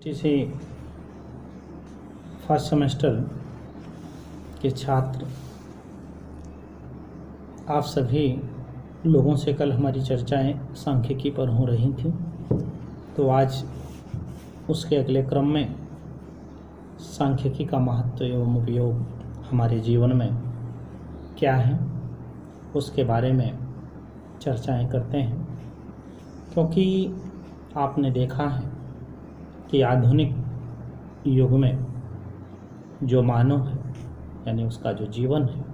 जैसे first semester के छात्र आप सभी लोगों से कल हमारी चर्चाएं सांख्यिकी पर हो रही थी, तो आज उसके अगले क्रम में सांख्यिकी का महत्व एवं उपयोग हमारे जीवन में क्या है उसके बारे में चर्चाएं करते हैं। क्योंकि आपने देखा है कि आधुनिक युग में जो मानव है यानी उसका जो जीवन है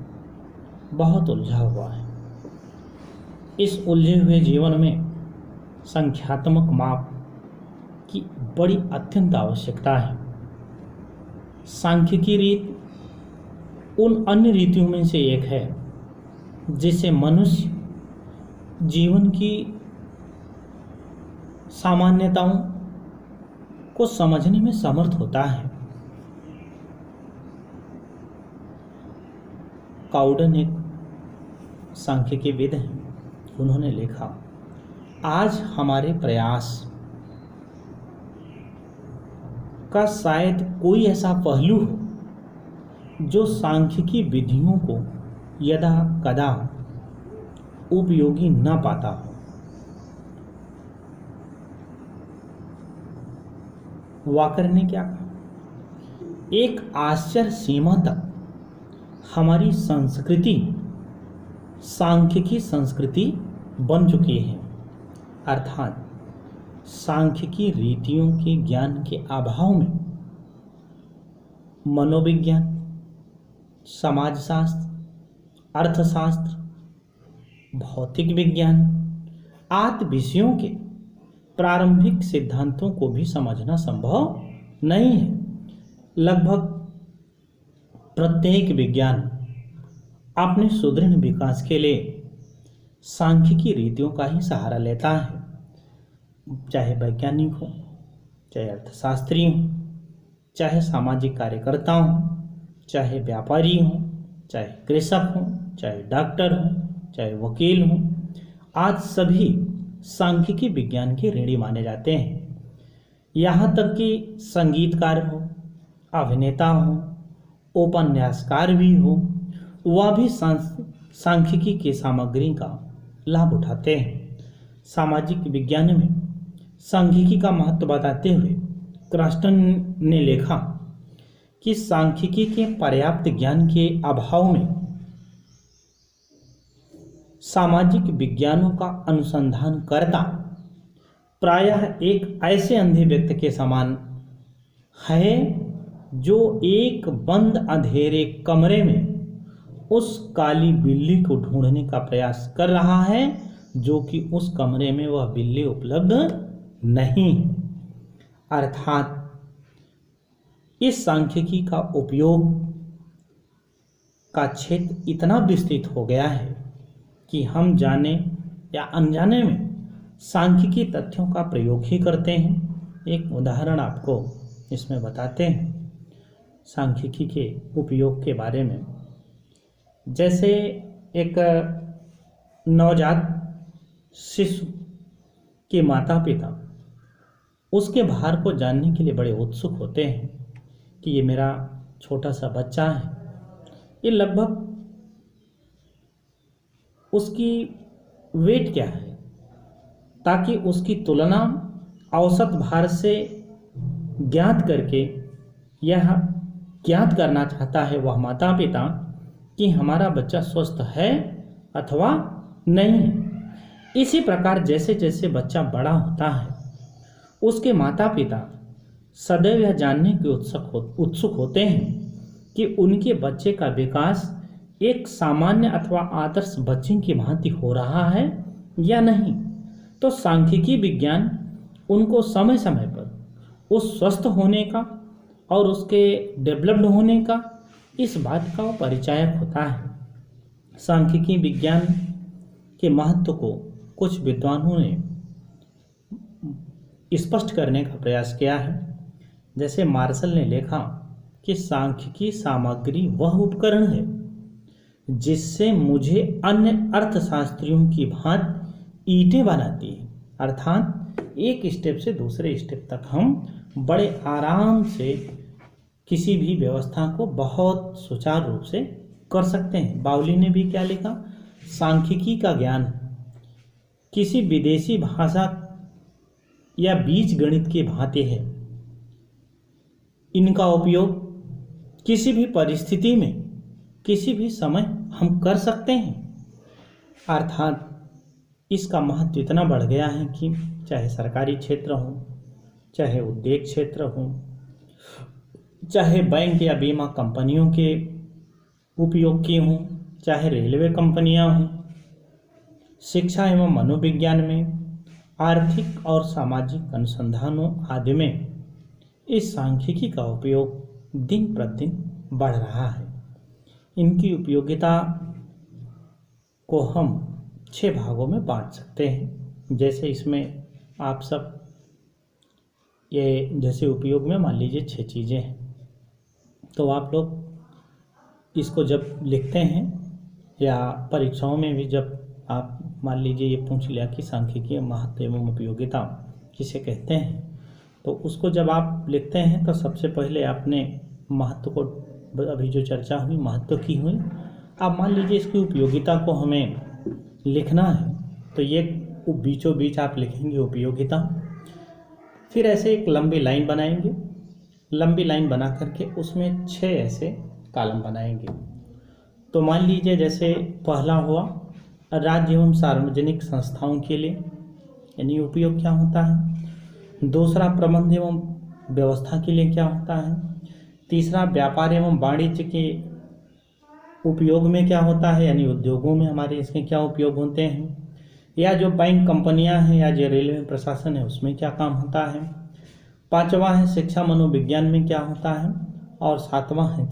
बहुत उलझा हुआ है। इस उलझे हुए जीवन में संख्यात्मक माप की बड़ी अत्यंत आवश्यकता है। सांख्यिकी रीत उन अन्य रीतियों में से एक है जिसे मनुष्य जीवन की सामान्यताओं को समझने में समर्थ होता है। काउडन एक सांख्यिकीविद हैं, उन्होंने लिखा, आज हमारे प्रयास का शायद कोई ऐसा पहलू हो जो सांख्यिकी विधियों को यदा कदा उपयोगी न पाता हो। वाकर ने क्या कहा, एक आश्चर्य सीमा तक हमारी संस्कृति सांख्यिकी संस्कृति बन चुकी है, अर्थात सांख्यिकी रीतियों के ज्ञान के अभाव में मनोविज्ञान, समाजशास्त्र, अर्थशास्त्र, भौतिक विज्ञान आदि विषयों के प्रारंभिक सिद्धांतों को भी समझना संभव नहीं है। लगभग प्रत्येक विज्ञान अपने सुदृढ़ विकास के लिए सांख्यिकी रीतियों का ही सहारा लेता है, चाहे वैज्ञानिक हो, चाहे अर्थशास्त्री हो, चाहे सामाजिक कार्यकर्ता हो, चाहे व्यापारी हो, चाहे कृषक हो, चाहे डॉक्टर हो, चाहे वकील हो। आज सभी सांख्यिकी विज्ञान के ऋणी माने जाते हैं। यहाँ तक कि संगीतकार हो, अभिनेता हो, उपन्यासकार भी हो, वह भी सांख्यिकी की सामग्री का लाभ उठाते हैं। सामाजिक विज्ञान में सांख्यिकी का महत्व बताते हुए क्रस्टन ने लिखा कि सांख्यिकी के पर्याप्त ज्ञान के अभाव में सामाजिक विज्ञानों का अनुसंधान करता प्रायः एक ऐसे अंधे व्यक्ति के समान है जो एक बंद अंधेरे कमरे में उस काली बिल्ली को ढूंढने का प्रयास कर रहा है जो कि उस कमरे में वह बिल्ली उपलब्ध नहीं। अर्थात इस सांख्यिकी का उपयोग का क्षेत्र इतना विस्तृत हो गया है कि हम जाने या अनजाने में सांख्यिकी तथ्यों का प्रयोग ही करते हैं। एक उदाहरण आपको इसमें बताते हैं सांख्यिकी के उपयोग के बारे में। जैसे एक नवजात शिशु के माता पिता उसके भार को जानने के लिए बड़े उत्सुक होते हैं कि ये मेरा छोटा सा बच्चा है, ये लगभग उसकी वेट क्या है, ताकि उसकी तुलना औसत भार से ज्ञात करके यह ज्ञात करना चाहता है वह माता पिता कि हमारा बच्चा स्वस्थ है अथवा नहीं। इसी प्रकार जैसे जैसे बच्चा बड़ा होता है उसके माता पिता सदैव यह जानने के उत्सुक होते हैं कि उनके बच्चे का विकास एक सामान्य अथवा आदर्श बच्चे की भांति हो रहा है या नहीं। तो सांख्यिकी विज्ञान उनको समय समय पर उस स्वस्थ होने का और उसके डेवलप्ड होने का इस बात का परिचायक होता है। सांख्यिकी विज्ञान के महत्व को कुछ विद्वानों ने स्पष्ट करने का प्रयास किया है। जैसे मार्शल ने लिखा कि सांख्यिकी सामग्री वह उपकरण है जिससे मुझे अन्य अर्थशास्त्रियों की भांति ईंटें बनाती है, अर्थात एक स्टेप से दूसरे स्टेप तक हम बड़े आराम से किसी भी व्यवस्था को बहुत सुचारू रूप से कर सकते हैं। बावली ने भी क्या लिखा, सांख्यिकी का ज्ञान किसी विदेशी भाषा या बीज गणित की भांति है। इनका उपयोग किसी भी परिस्थिति में किसी भी समय हम कर सकते हैं। अर्थात इसका महत्व इतना बढ़ गया है कि चाहे सरकारी क्षेत्र हो, चाहे उद्योग क्षेत्र हो, चाहे बैंक या बीमा कंपनियों के उपयोग की हों, चाहे रेलवे कंपनियां हों, शिक्षा एवं मनोविज्ञान में, आर्थिक और सामाजिक अनुसंधानों आदि में इस सांख्यिकी का उपयोग दिन प्रतिदिन बढ़ रहा है। इनकी उपयोगिता को हम 6 भागों में बांट सकते हैं। जैसे इसमें आप सब ये जैसे उपयोग में मान लीजिए 6 चीज़ें हैं, तो आप लोग इसको जब लिखते हैं या परीक्षाओं में भी जब आप मान लीजिए ये पूछ लिया कि सांख्यिकी महत्व एवं उपयोगिता किसे कहते हैं, तो उसको जब आप लिखते हैं तो सबसे पहले आपने महत्व को, अभी जो चर्चा हुई महत्व की हुई, अब मान लीजिए इसकी उपयोगिता को हमें लिखना है तो ये बीचों बीच आप लिखेंगे उपयोगिता। फिर ऐसे एक लंबी लाइन बनाएंगे, लंबी लाइन बना करके उसमें 6 ऐसे कॉलम बनाएंगे। तो मान लीजिए जैसे पहला हुआ राज्य एवं सार्वजनिक संस्थाओं के लिए, यानी उपयोग क्या होता है। दूसरा प्रबंध एवं व्यवस्था के लिए क्या होता है। तीसरा व्यापार एवं वाणिज्य के उपयोग में क्या होता है, यानी उद्योगों में हमारे इसके क्या उपयोग होते हैं, या जो बैंक कंपनियां हैं या जो रेलवे प्रशासन है उसमें क्या काम होता है। पांचवा है शिक्षा मनोविज्ञान में क्या होता है, और सातवां है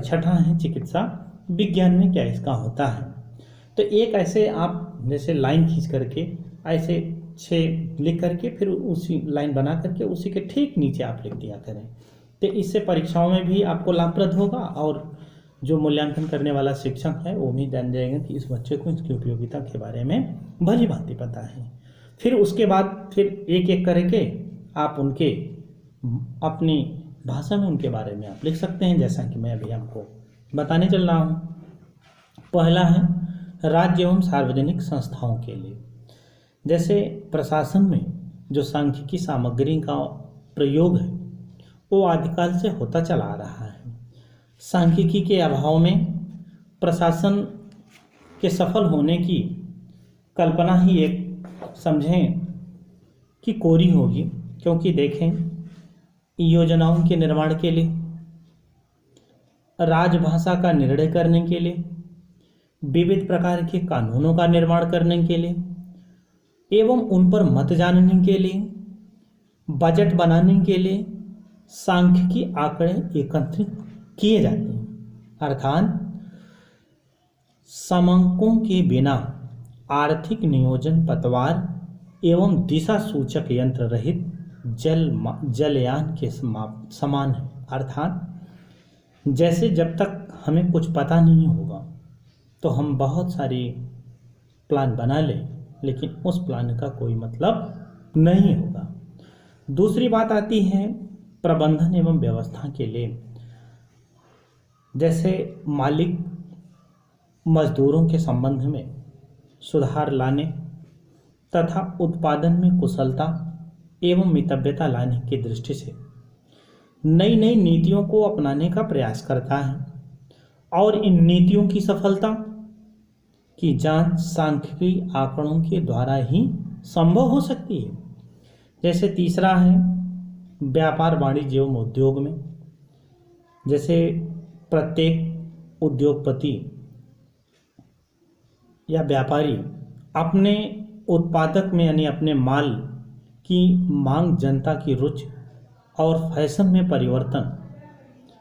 छठा है चिकित्सा विज्ञान में क्या इसका होता है। तो एक ऐसे आप जैसे लाइन खींच करके ऐसे 6 लिख करके फिर उसी लाइन बना करके उसी के ठीक नीचे आप लिख दिया करें। तो इससे परीक्षाओं में भी आपको लाभप्रद होगा और जो मूल्यांकन करने वाला शिक्षक है वो भी जान जाएगा कि इस बच्चे को इसकी उपयोगिता के बारे में भली भांति पता है। फिर उसके बाद फिर एक एक करके आप उनके अपनी भाषा में उनके बारे में आप लिख सकते हैं, जैसा कि मैं अभी आपको बताने चल रहा हूँ। पहला है राज्य एवं सार्वजनिक संस्थाओं के लिए। जैसे प्रशासन में जो सांख्यिकी सामग्री का प्रयोग है वो आदिकाल से होता चला आ रहा है। सांख्यिकी के अभाव में प्रशासन के सफल होने की कल्पना ही एक समझें कि कोरी होगी, क्योंकि देखें योजनाओं के निर्माण के लिए, राजभाषा का निर्णय करने के लिए, विविध प्रकार के कानूनों का निर्माण करने के लिए एवं उन पर मत जानने के लिए, बजट बनाने के लिए सांख्यिकी आंकड़े एकत्रित किए जाते हैं। अर्थात समांकों के बिना आर्थिक नियोजन पतवार एवं दिशा सूचक यंत्र रहित जलयान के समान है। अर्थात जैसे जब तक हमें कुछ पता नहीं होगा तो हम बहुत सारी प्लान बना लें, लेकिन उस प्लान का कोई मतलब नहीं होगा। दूसरी बात आती है प्रबंधन एवं व्यवस्था के लिए। जैसे मालिक मजदूरों के संबंध में सुधार लाने तथा उत्पादन में कुशलता एवं मितव्यता लाने की दृष्टि से नई नई नीतियों को अपनाने का प्रयास करता है, और इन नीतियों की सफलता की जांच सांख्यिकी आंकड़ों के द्वारा ही संभव हो सकती है। जैसे तीसरा है व्यापार वाणिज्य एवं उद्योग में। जैसे प्रत्येक उद्योगपति या व्यापारी अपने उत्पादक में यानी अपने माल की मांग, जनता की रुचि और फैशन में परिवर्तन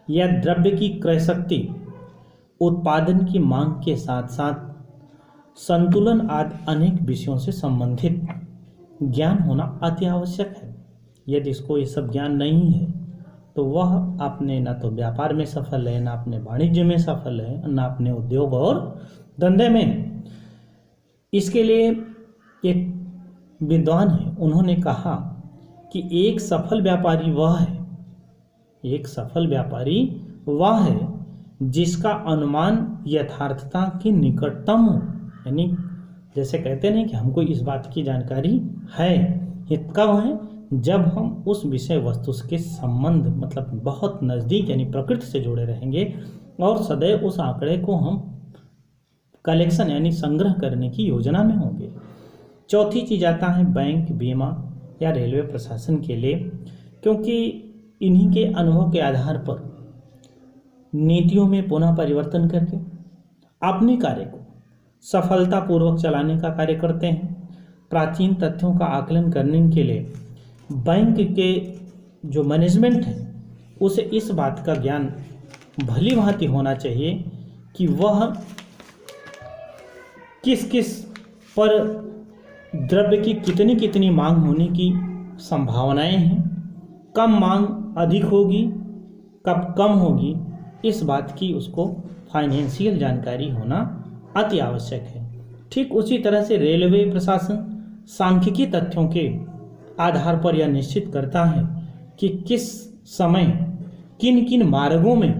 या द्रव्य की क्रय शक्ति, उत्पादन की मांग के साथ साथ संतुलन आदि अनेक विषयों से संबंधित ज्ञान होना अति आवश्यक है। यदि इसको ये सब ज्ञान नहीं है तो वह अपने न तो व्यापार में सफल है, न अपने वाणिज्य में सफल है, न अपने उद्योग और धंधे में। इसके लिए एक विद्वान है, उन्होंने कहा कि एक सफल व्यापारी वह है, एक सफल व्यापारी वह है जिसका अनुमान यथार्थता के निकटतम हो। यानी जैसे कहते नहीं कि हमको इस बात की जानकारी है, ये कब है? जब हम उस विषय वस्तु के संबंध मतलब बहुत नज़दीक यानी प्रकृति से जुड़े रहेंगे और सदैव उस आंकड़े को हम कलेक्शन यानी संग्रह करने की योजना में होंगे। चौथी चीज आता है बैंक, बीमा या रेलवे प्रशासन के लिए, क्योंकि इन्हीं के अनुभव के आधार पर नीतियों में पुनः परिवर्तन करके अपने कार्य को सफलतापूर्वक चलाने का कार्य करते हैं। प्राचीन तथ्यों का आकलन करने के लिए बैंक के जो मैनेजमेंट है उसे इस बात का ज्ञान भली भांति होना चाहिए कि वह किस किस पर द्रव्य की कितनी कितनी मांग होने की संभावनाएं हैं, कब मांग अधिक होगी कब कम होगी, इस बात की उसको फाइनेंशियल जानकारी होना अति आवश्यक है। ठीक उसी तरह से रेलवे प्रशासन सांख्यिकी तथ्यों के आधार पर यह निश्चित करता है कि किस समय किन किन मार्गों में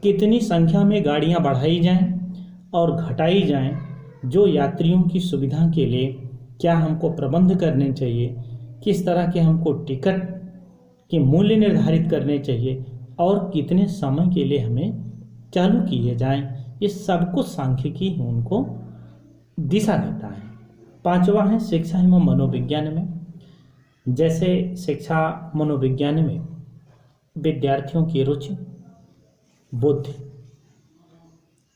कितनी संख्या में गाड़ियां बढ़ाई जाएं और घटाई जाएं, जो यात्रियों की सुविधा के लिए क्या हमको प्रबंध करने चाहिए, किस तरह के हमको टिकट के मूल्य निर्धारित करने चाहिए और कितने समय के लिए हमें चालू किए जाएं, इस सब कुछ सांख्यिकी उनको दिशा देता है। पांचवा है शिक्षा एवं मनोविज्ञान में। जैसे शिक्षा मनोविज्ञान में विद्यार्थियों की रुचि, बुद्धि,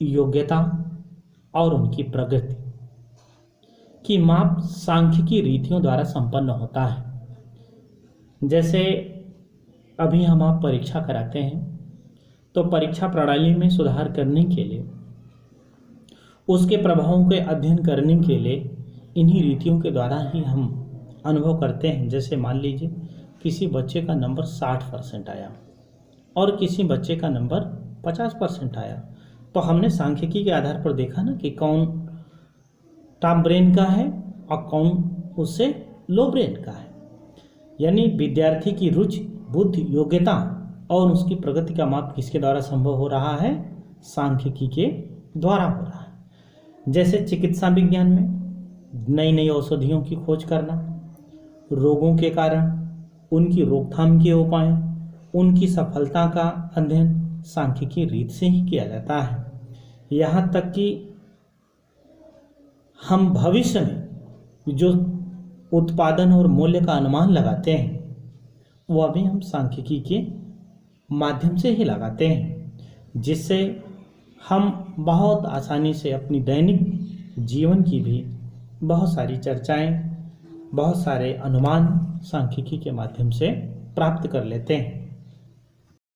योग्यता और उनकी प्रगति की माप सांख्यिकी रीतियों द्वारा संपन्न होता है। जैसे अभी हम आप परीक्षा कराते हैं तो परीक्षा प्रणाली में सुधार करने के लिए, उसके प्रभावों के अध्ययन करने के लिए इन्हीं रीतियों के द्वारा ही हम अनुभव करते हैं। जैसे मान लीजिए किसी बच्चे का नंबर 60% आया और किसी बच्चे का नंबर 50% आया, तो हमने सांख्यिकी के आधार पर देखा ना कि कौन टॉप ब्रेन का है और कौन उससे लो ब्रेन का है। यानी विद्यार्थी की रुचि, बुद्धि, योग्यता और उसकी प्रगति का माप किसके द्वारा संभव हो रहा है? सांख्यिकी के द्वारा हो रहा है। जैसे चिकित्सा विज्ञान में नई नई औषधियों की खोज करना, रोगों के कारण, उनकी रोकथाम के उपाय, उनकी सफलता का अध्ययन सांख्यिकी रीत से ही किया जाता है। यहाँ तक कि हम भविष्य में जो उत्पादन और मूल्य का अनुमान लगाते हैं वह भी हम सांख्यिकी के माध्यम से ही लगाते हैं, जिससे हम बहुत आसानी से अपनी दैनिक जीवन की भी बहुत सारी चर्चाएं, बहुत सारे अनुमान सांख्यिकी के माध्यम से प्राप्त कर लेते हैं।